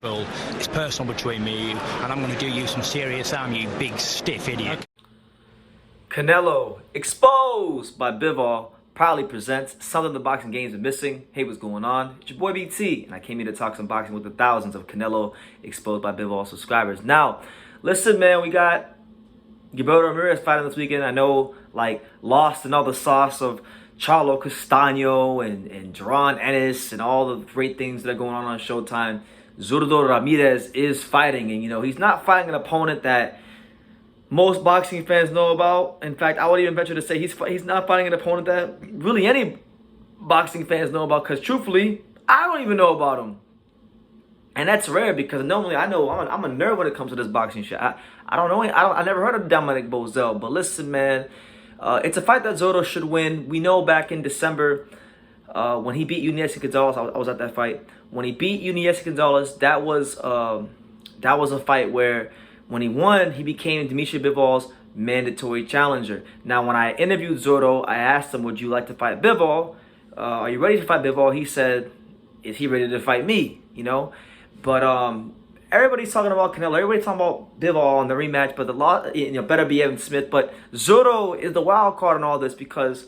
Well, it's personal between me and you, and I'm going to do you some serious harm, you big stiff idiot. Canelo, exposed by Bivol, proudly presents something the boxing games are missing. Hey, what's going on? It's your boy BT, and I came here to talk some boxing with the thousands of Canelo exposed by Bivol subscribers. Now, listen, man, we got Gilberto Ramirez fighting this weekend. I know, lost in all the sauce of Charlo Castaño and Duran Ennis and all the great things that are going on Showtime. Zurdo Ramirez is fighting, and he's not fighting an opponent that most boxing fans know about. In fact, I would even venture to say he's not fighting an opponent that really any boxing fans know about, because truthfully, I don't even know about him. And that's rare, because normally I'm a nerd when it comes to this boxing shit. I don't know. I never heard of Dominic Bozell. But listen, man, it's a fight that Zurdo should win. We know back in December when he beat Yuniesky Gonzalez, I was at that fight. When he beat Yuniesky Gonzalez, that was a fight where when he won, he became Dmitry Bivol's mandatory challenger. Now, when I interviewed Zurdo, I asked him, would you like to fight Bivol? Are you ready to fight Bivol? He said, is he ready to fight me? But everybody's talking about Canelo. Everybody's talking about Bivol and the rematch, but better be Evan Smith. But Zurdo is the wild card in all this, because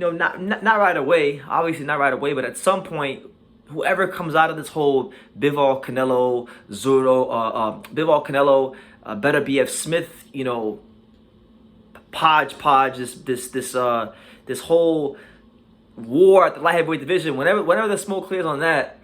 not right away, obviously not right away, but at some point, whoever comes out of this whole Bivol Canelo Bivol Canelo better be F Smith, podge this whole war at the light heavyweight division. Whenever the smoke clears on that,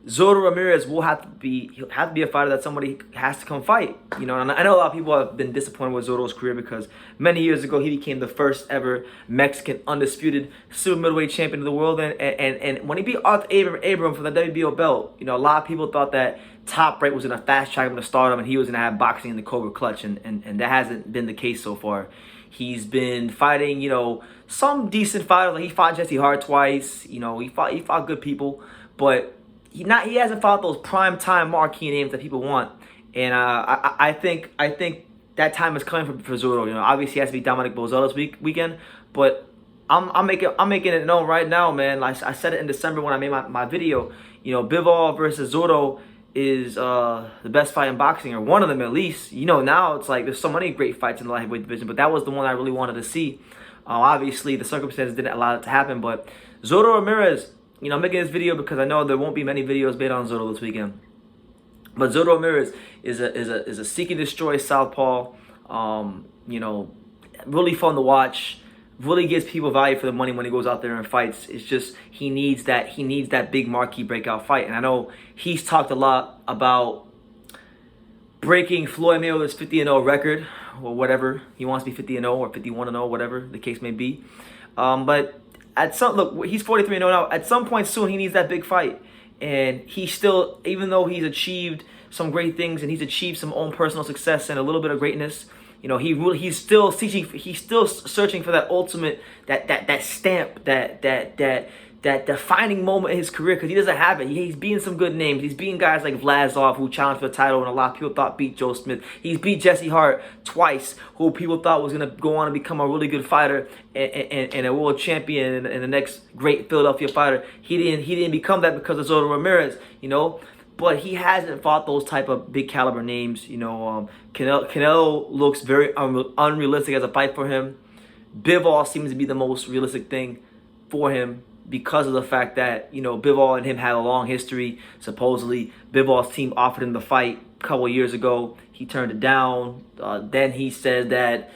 Zurdo Ramirez will have to be a fighter that somebody has to come fight. And I know a lot of people have been disappointed with Zurdo's career, because many years ago he became the first ever Mexican undisputed super middleweight champion of the world, and when he beat Arthur Abrams for the WBO belt, a lot of people thought that Top Rank was going to fast track him to stardom, and he was going to have boxing in the Cobra Clutch, and that hasn't been the case so far. He's been fighting, some decent fighters. Like he fought Jesse Hart twice. He fought good people, but he hasn't fought those prime time marquee names that people want. And I think that time is coming for Zurdo. Obviously he has to be Dominic Bozell this weekend, but I'm making it known right now, man. Like I said it in December when I made my video. Bivol versus Zurdo is the best fight in boxing, or one of them at least. Now it's like there's so many great fights in the light heavyweight division, but that was the one I really wanted to see. Obviously the circumstances didn't allow it to happen, but Zurdo Ramirez, I'm making this video because I know there won't be many videos made on Zurdo this weekend. But Zurdo Ramirez is a seek and destroy southpaw. Really fun to watch. Really gives people value for the money when he goes out there and fights. It's just he needs that big marquee breakout fight. And I know he's talked a lot about breaking Floyd Mayweather's 50-0 record, or whatever. He wants to be 50-0 or 51-0, whatever the case may be. But look, he's 43-0 now. At some point soon, he needs that big fight. And he still, even though he's achieved some great things and he's achieved some own personal success and a little bit of greatness, he's still searching for that ultimate, that stamp, that defining moment in his career, because he doesn't have it. He's beating some good names. He's beating guys like Vlasov, who challenged for the title, and a lot of people thought beat Joe Smith. He's beat Jesse Hart twice, who people thought was going to go on and become a really good fighter and a world champion and the next great Philadelphia fighter. He didn't become that because of Zurdo Ramirez, But he hasn't fought those type of big caliber names. Canelo looks very unrealistic as a fight for him. Bivol seems to be the most realistic thing for him, because of the fact that, Bivol and him had a long history. Supposedly, Bivol's team offered him the fight a couple of years ago. He turned it down. Then he said that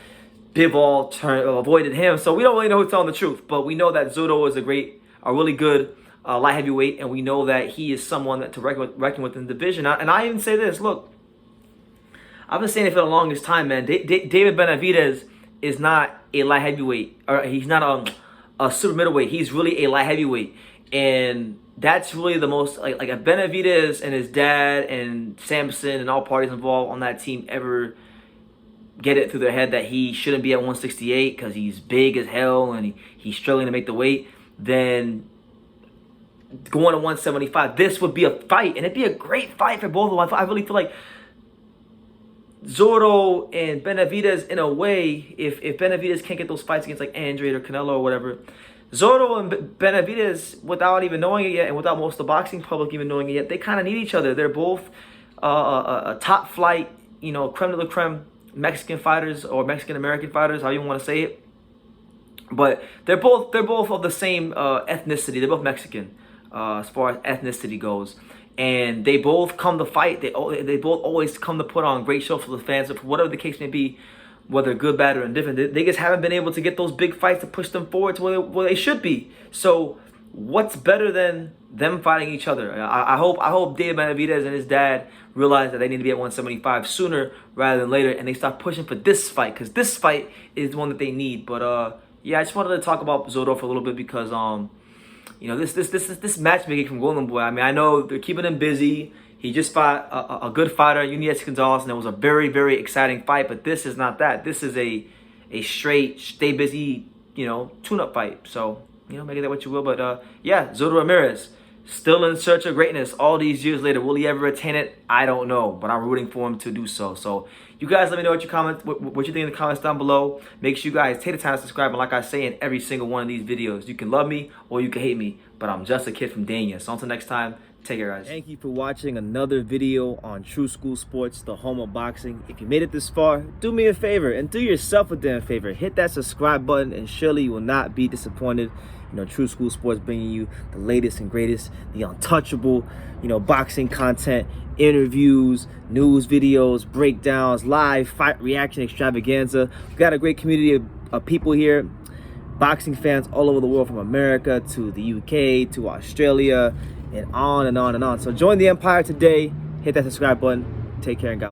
Bivol avoided him. So we don't really know who's telling the truth. But we know that Zurdo is a really good light heavyweight. And we know that he is someone to reckon with in the division. And I even say this, look, I've been saying it for the longest time, man. David Benavidez is not a light heavyweight. Or he's not a super middleweight. He's really a light heavyweight, and that's really the most like a Benavidez and his dad and Samson and all parties involved on that team ever get it through their head that he shouldn't be at 168 because he's big as hell and he's struggling to make the weight. Then going to 175, this would be a fight, and it'd be a great fight for both of them. I really feel like Zurdo and Benavidez, in a way, if Benavidez can't get those fights against like Andre or Canelo or whatever, Zurdo and Benavidez, without even knowing it yet, and without most of the boxing public even knowing it yet, they kind of need each other. They're both a top flight, you know, creme de la creme Mexican fighters, or Mexican American fighters, how you want to say it. But they're both of the same ethnicity. They're both Mexican as far as ethnicity goes, and they both come to fight. They both always come to put on great shows for the fans, for whatever the case may be, whether good, bad, or indifferent. They just haven't been able to get those big fights to push them forward to where they should be. So what's better than them fighting each other? I hope David Benavidez and his dad realize that they need to be at 175 sooner rather than later, and they start pushing for this fight, because this fight is the one that they need. But yeah, I just wanted to talk about Zurdo for a little bit because you know, this matchmaking from Golden Boy. I mean, I know they're keeping him busy. He just fought a good fighter, Yuniesky Gonzalez, and it was a very, very exciting fight. But this is not that. This is a straight, stay busy, you know, tune-up fight. So, you know, make of that what you will. But yeah, Zurdo Ramirez, still in search of greatness all these years later. Will he ever attain it? I don't know, but I'm rooting for him to do so. So you guys let me know what you think in the comments down below. Make sure you guys take the time to subscribe. And like I say in every single one of these videos, you can love me or you can hate me, but I'm just a kid from Dania. So until next time, take care, guys. Thank you for watching another video on True School Sports, the home of boxing. If you made it this far, do me a favor and do yourself a damn favor. Hit that subscribe button and surely you will not be disappointed. You know, True School Sports bringing you the latest and greatest, the untouchable, you know, boxing content, interviews, news videos, breakdowns, live fight reaction extravaganza. We've got a great community of people here, boxing fans all over the world, from America to the UK to Australia, and on and on and on. So join the empire today. Hit that subscribe button. Take care and God.